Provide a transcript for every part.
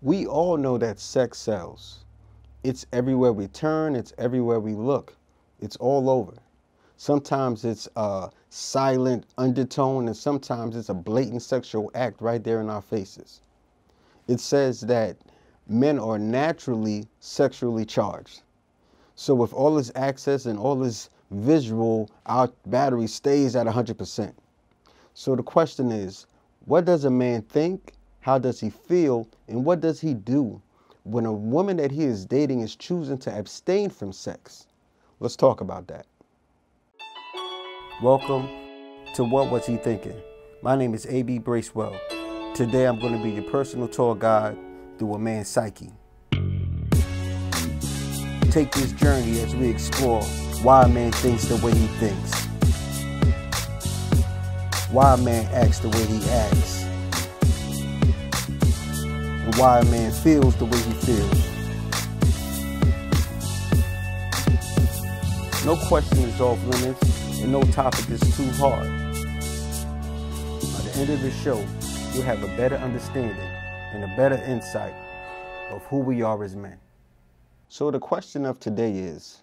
We all know that sex sells. It's everywhere we turn, it's everywhere we look. It's all over. Sometimes it's a silent undertone, and sometimes it's a blatant sexual act right there in our faces. It says that men are naturally sexually charged. So with all this access and all this visual, our battery stays at 100%. So the question is, what does a man think? How does he feel? And what does he do when a woman that he is dating is choosing to abstain from sex? Let's talk about that. Welcome to What Was He Thinking? My name is A.B. Bracewell. Today I'm going to be your personal tour guide through a man's psyche. Take this journey as we explore why a man thinks the way he thinks, why a man acts the way he acts, and why a man feels the way he feels. No question is off limits, and no topic is too hard. By the end of the show, you'll have a better understanding and a better insight of who we are as men. So the question of today is,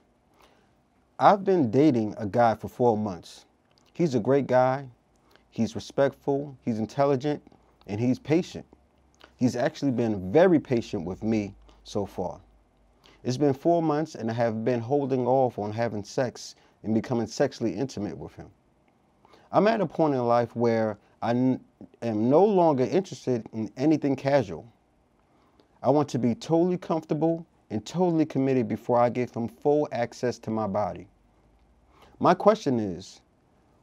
I've been dating a guy for 4 months. He's a great guy. He's respectful, he's intelligent, and he's patient. He's actually been very patient with me so far. It's been 4 months and I have been holding off on having sex and becoming sexually intimate with him. I'm at a point in life where I am no longer interested in anything casual. I want to be totally comfortable and totally committed before I give him full access to my body. My question is,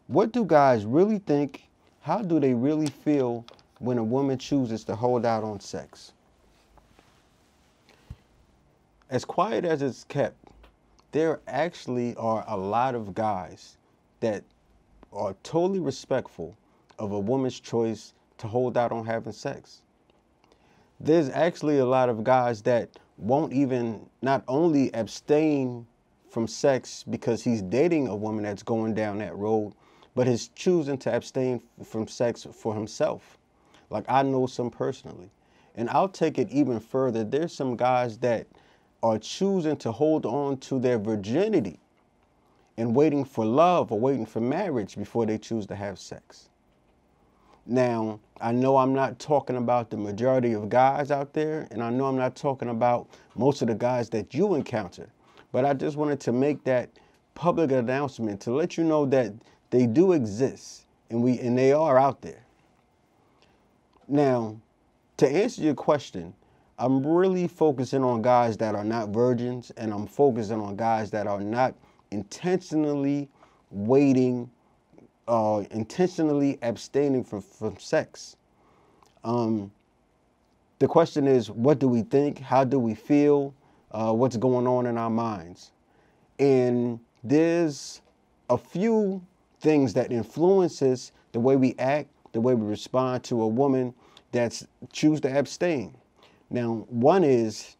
what do guys really think? How do they really feel when a woman chooses to hold out on sex? As quiet as it's kept, there actually are a lot of guys that are totally respectful of a woman's choice to hold out on having sex. There's actually a lot of guys that won't even not only abstain from sex because he's dating a woman that's going down that road, but is choosing to abstain from sex for himself. Like I know some personally. And I'll take it even further. There's some guys that are choosing to hold on to their virginity and waiting for love or waiting for marriage before they choose to have sex. Now, I know I'm not talking about the majority of guys out there, and I know I'm not talking about most of the guys that you encounter, but I just wanted to make that public announcement to let you know that they do exist, and they are out there. Now, to answer your question, I'm really focusing on guys that are not virgins, and I'm focusing on guys that are not intentionally waiting, intentionally abstaining from sex. The question is, what do we think? How do we feel? What's going on in our minds? And there's a few things that influences the way we act, the way we respond to a woman that's choose to abstain. Now, one is,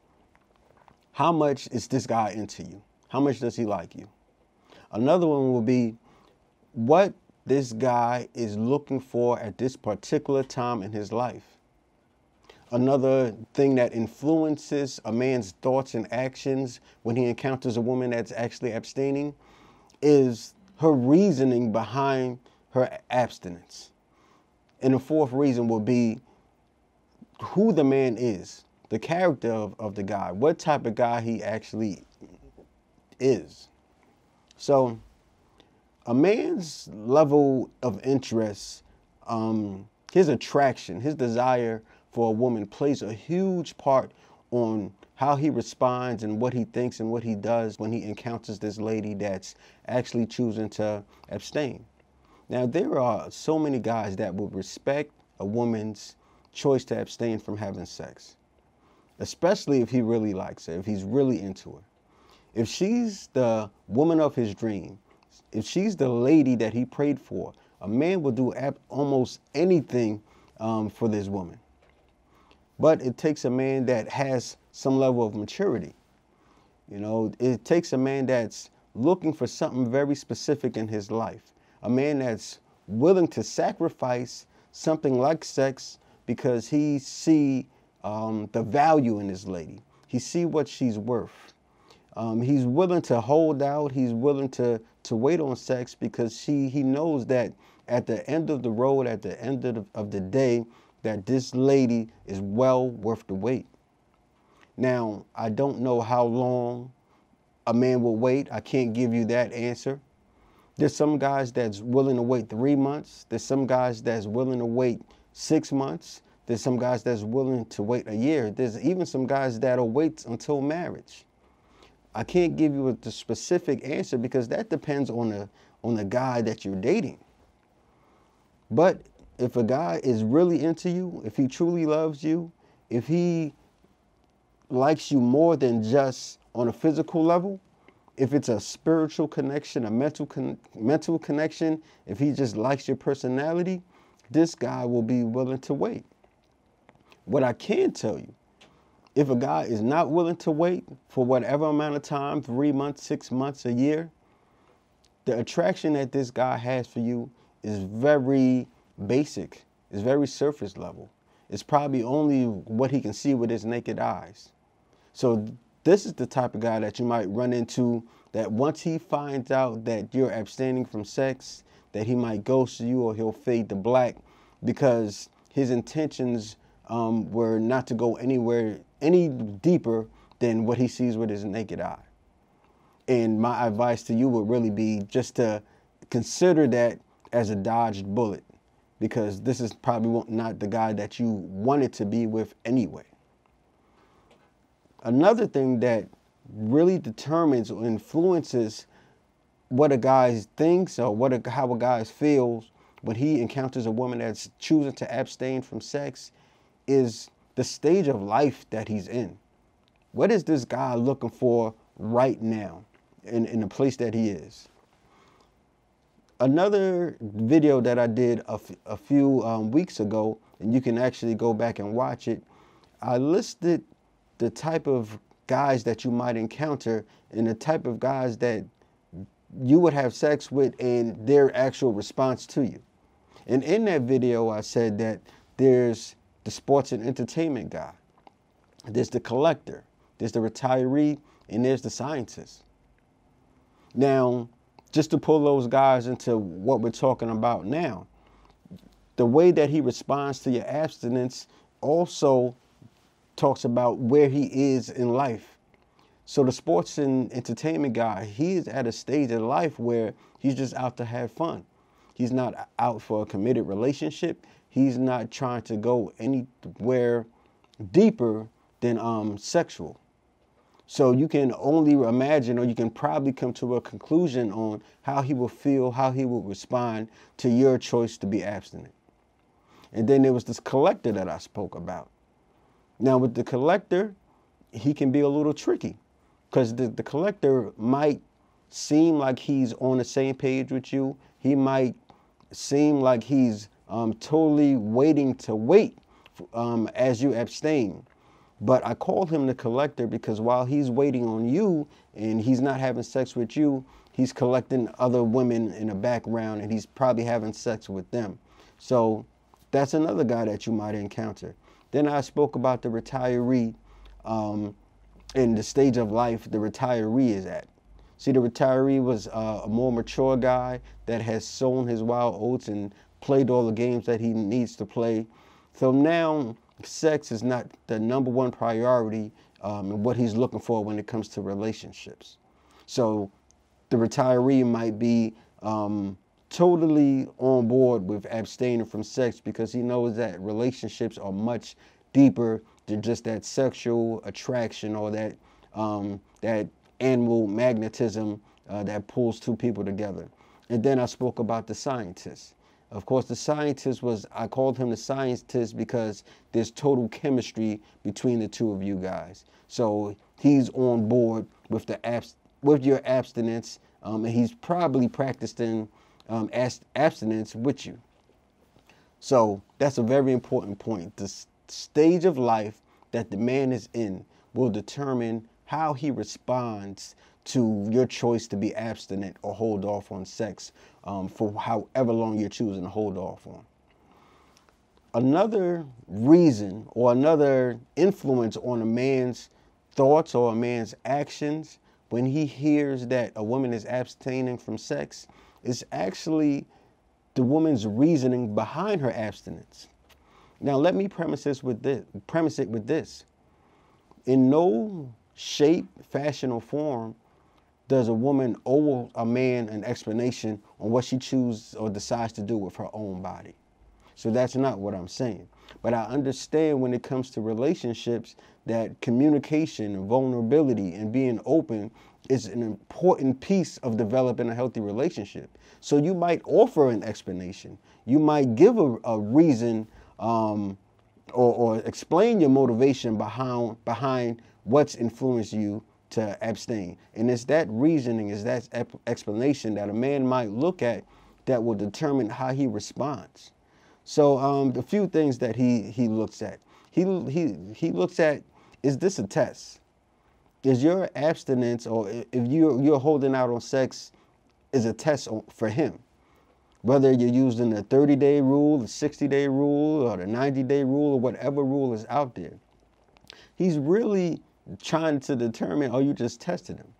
how much is this guy into you? How much does he like you? Another one will be what this guy is looking for at this particular time in his life. Another thing that influences a man's thoughts and actions when he encounters a woman that's actually abstaining is her reasoning behind her abstinence. And the fourth reason will be who the man is, the character of the guy, what type of guy he actually is. So a man's level of interest, his attraction, his desire for a woman plays a huge part on how he responds and what he thinks and what he does when he encounters this lady that's actually choosing to abstain. Now, there are so many guys that would respect a woman's choice to abstain from having sex, especially if he really likes her, if he's really into her. If she's the woman of his dream, if she's the lady that he prayed for, a man will do almost anything for this woman. But it takes a man that has some level of maturity. You know, it takes a man that's looking for something very specific in his life. A man that's willing to sacrifice something like sex because he see the value in this lady. He see what she's worth. He's willing to hold out. He's willing to wait on sex because he knows that at the end of the road, at the end of the day, that this lady is well worth the wait. Now, I don't know how long a man will wait. I can't give you that answer. There's some guys that's willing to wait 3 months. There's some guys that's willing to wait 6 months. There's some guys that's willing to wait a year. There's even some guys that'll wait until marriage. I can't give you the specific answer because that depends on the guy that you're dating. But if a guy is really into you, if he truly loves you, if he likes you more than just on a physical level, if it's a spiritual connection, a mental connection, if he just likes your personality, this guy will be willing to wait. What I can tell you, if a guy is not willing to wait for whatever amount of time, 3 months, 6 months, a year, the attraction that this guy has for you is very basic. It's very surface level. It's probably only what he can see with his naked eyes. So this is the type of guy that you might run into, that once he finds out that you're abstaining from sex, that he might ghost you or he'll fade to black because his intentions were not to go any deeper than what he sees with his naked eye. And my advice to you would really be just to consider that as a dodged bullet, because this is probably not the guy that you wanted to be with anyway. Another thing that really determines or influences what a guy thinks or how a guy feels when he encounters a woman that's choosing to abstain from sex is the stage of life that he's in. What is this guy looking for right now in the place that he is? Another video that I did a few weeks ago, and you can actually go back and watch it, I listed the type of guys that you might encounter and the type of guys that you would have sex with and their actual response to you. And in that video, I said that there's the sports and entertainment guy, there's the collector, there's the retiree, and there's the scientist. Now, just to pull those guys into what we're talking about now, the way that he responds to your abstinence also talks about where he is in life. So the sports and entertainment guy, he is at a stage in life where he's just out to have fun. He's not out for a committed relationship. He's not trying to go anywhere deeper than sexual. So you can only imagine, or you can probably come to a conclusion on how he will feel, how he will respond to your choice to be abstinent. And then there was this collector that I spoke about. Now with the collector, he can be a little tricky because the collector might seem like he's on the same page with you. He might seem like he's totally waiting to wait as you abstain. But I call him the collector because while he's waiting on you and he's not having sex with you, he's collecting other women in the background and he's probably having sex with them. So that's another guy that you might encounter. Then I spoke about the retiree and the stage of life the retiree is at. See, the retiree was a more mature guy that has sown his wild oats and played all the games that he needs to play. So now sex is not the #1 priority in what he's looking for when it comes to relationships. So the retiree might be totally on board with abstaining from sex because he knows that relationships are much deeper than just that sexual attraction or that that animal magnetism that pulls two people together. And then I spoke about the scientist. Of course, the scientist I called him the scientist because there's total chemistry between the two of you guys. So he's on board with your abstinence, and he's probably practicing abstinence with you. So that's a very important point. The stage of life that the man is in will determine how he responds to your choice to be abstinent or hold off on sex for however long you're choosing to hold off on. Another reason or another influence on a man's thoughts or a man's actions when he hears that a woman is abstaining from sex is actually the woman's reasoning behind her abstinence. Now, let me premise it with this. In no shape, fashion, or form does a woman owe a man an explanation on what she chooses or decides to do with her own body. So that's not what I'm saying. But I understand when it comes to relationships that communication and vulnerability and being open is an important piece of developing a healthy relationship. So you might offer an explanation. You might give a reason or explain your motivation behind what's influenced you to abstain. And it's that reasoning, it's that explanation that a man might look at that will determine how he responds. So the few things that he looks at. He looks at, is this a test? Is your abstinence, or if you're holding out on sex, is a test for him? Whether you're using the 30-day rule, the 60-day rule, or the 90-day rule, or whatever rule is out there. He's really trying to determine, are you just testing him?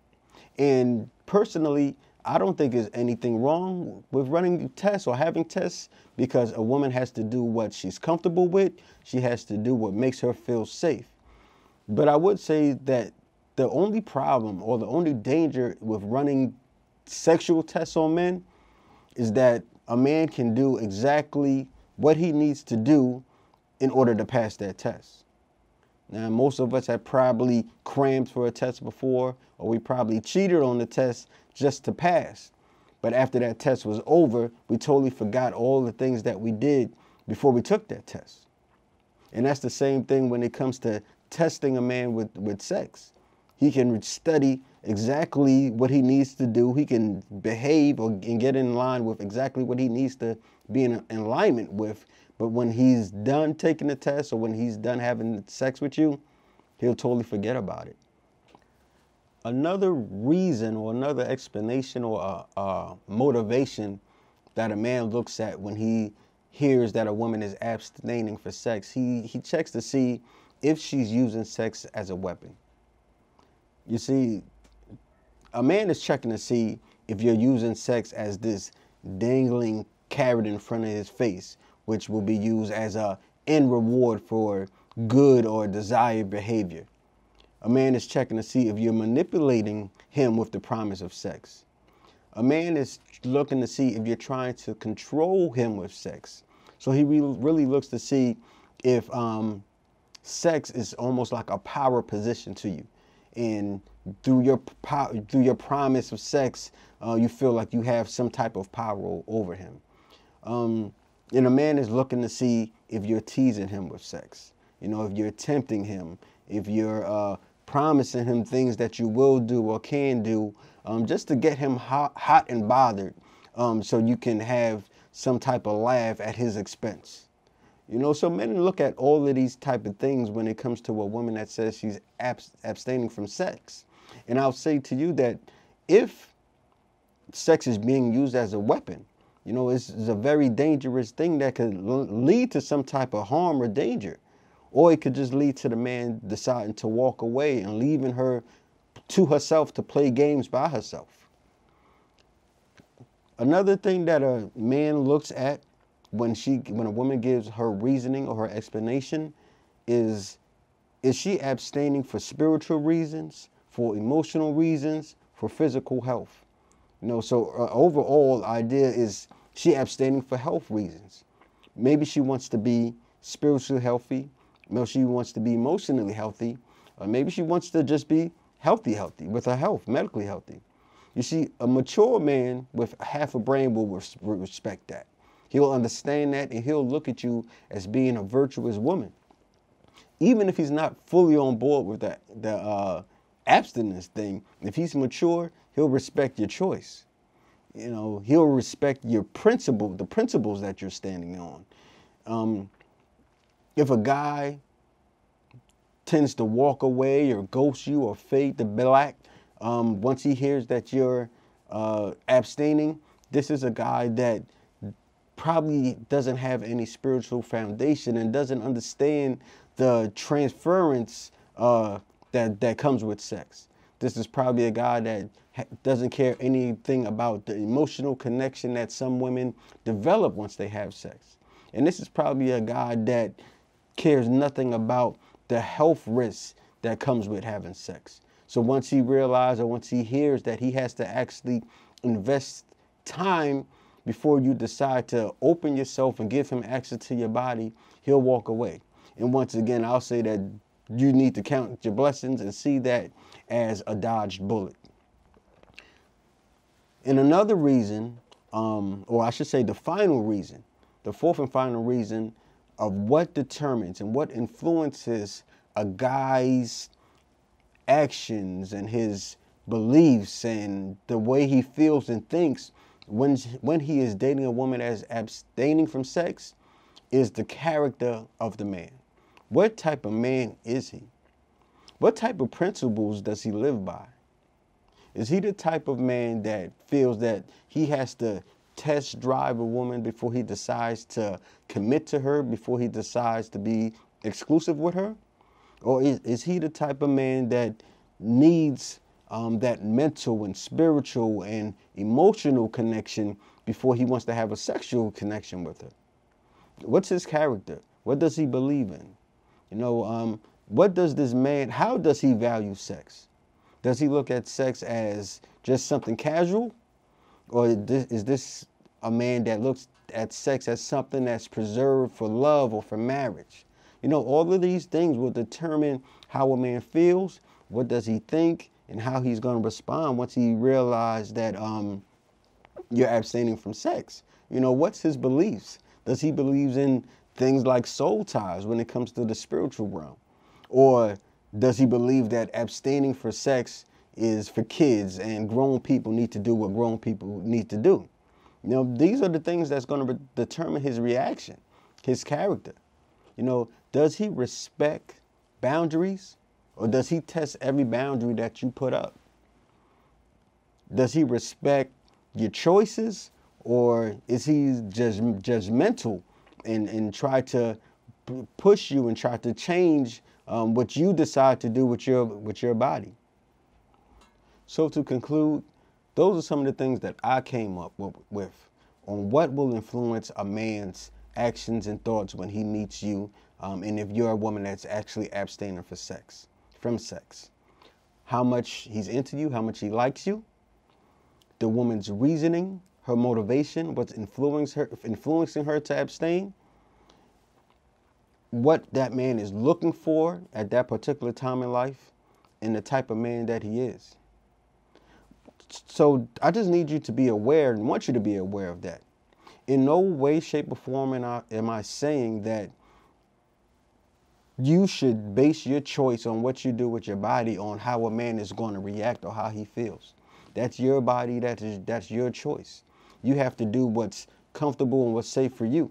And personally, I don't think there's anything wrong with running tests or having tests, because a woman has to do what she's comfortable with. She has to do what makes her feel safe. But I would say that the only problem or the only danger with running sexual tests on men is that a man can do exactly what he needs to do in order to pass that test. Now, most of us have probably crammed for a test before, or we probably cheated on the test just to pass. But after that test was over, we totally forgot all the things that we did before we took that test. And that's the same thing when it comes to testing a man with sex. He can study exactly what he needs to do. He can behave and get in line with exactly what he needs to be in alignment with. But when he's done taking the test or when he's done having sex with you, he'll totally forget about it. Another reason or another explanation or motivation that a man looks at when he hears that a woman is abstaining for sex, he checks to see if she's using sex as a weapon. You see, a man is checking to see if you're using sex as this dangling carrot in front of his face, which will be used as a end reward for good or desired behavior. A man is checking to see if you're manipulating him with the promise of sex. A man is looking to see if you're trying to control him with sex. So he really looks to see if sex is almost like a power position to you. And through your promise of sex, you feel like you have some type of power over him. And a man is looking to see if you're teasing him with sex. You know, if you're tempting him, if you're promising him things that you will do or can do, just to get him hot and bothered, so you can have some type of laugh at his expense. You know, so men look at all of these type of things when it comes to a woman that says she's abstaining from sex. And I'll say to you that if sex is being used as a weapon, you know, it's a very dangerous thing that could lead to some type of harm or danger. Or it could just lead to the man deciding to walk away and leaving her to herself to play games by herself. Another thing that a man looks at when a woman gives her reasoning or her explanation is she abstaining for spiritual reasons, for emotional reasons, for physical health? You know, so overall idea is she abstaining for health reasons. Maybe she wants to be spiritually healthy. Maybe she wants to be emotionally healthy. Or maybe she wants to just be healthy with her health, medically healthy. You see, a mature man with half a brain will respect that. He'll understand that, and he'll look at you as being a virtuous woman. Even if he's not fully on board with the abstinence thing, if he's mature, he'll respect your choice. You know, he'll respect your the principles that you're standing on. If a guy tends to walk away or ghost you or fade to black, once he hears that you're abstaining, this is a guy that probably doesn't have any spiritual foundation and doesn't understand the transference that comes with sex. This is probably a guy that doesn't care anything about the emotional connection that some women develop once they have sex. And this is probably a guy that cares nothing about the health risks that comes with having sex. So once he realizes, or once he hears that he has to actually invest time before you decide to open yourself and give him access to your body, he'll walk away. And once again, I'll say that you need to count your blessings and see that as a dodged bullet. And another reason, or I should say the final reason, the fourth and final reason of what determines and what influences a guy's actions and his beliefs and the way he feels and thinks when he is dating a woman that's abstaining from sex is the character of the man. What type of man is he? What type of principles does he live by? Is he the type of man that feels that he has to test drive a woman before he decides to commit to her, before he decides to be exclusive with her? Or is he the type of man that needs that mental and spiritual and emotional connection before he wants to have a sexual connection with her? What's his character? What does he believe in? You know, what does this man, how does he value sex? Does he look at sex as just something casual? Or is this a man that looks at sex as something that's preserved for love or for marriage? You know, all of these things will determine how a man feels, what does he think, and how he's going to respond once he realizes that you're abstaining from sex. You know, what's his beliefs? Does he believe in things like soul ties when it comes to the spiritual realm? Or does he believe that abstaining for sex is for kids and grown people need to do what grown people need to do? You know, these are the things that's going to determine his reaction, his character. You know, does he respect boundaries, or does he test every boundary that you put up? Does he respect your choices, or is he judgmental and try to push you and try to change what you decide to do with your body? So to conclude, those are some of the things that I came up with on what will influence a man's actions and thoughts when he meets you, and if you're a woman that's actually abstaining from sex. How much he's into you, how much he likes you, the woman's reasoning, her motivation, what's influencing her to abstain, what that man is looking for at that particular time in life, and the type of man that he is. So I just need you to be aware and want you to be aware of that. In no way, shape, or form am I saying that you should base your choice on what you do with your body on how a man is going to react or how he feels. That's your body, that's your choice. You have to do what's comfortable and what's safe for you.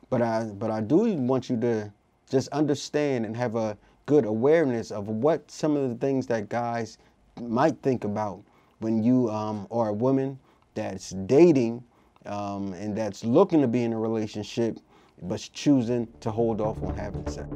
But I do want you to just understand and have a good awareness of what some of the things that guys might think about when you are a woman that's dating and that's looking to be in a relationship but choosing to hold off on having sex.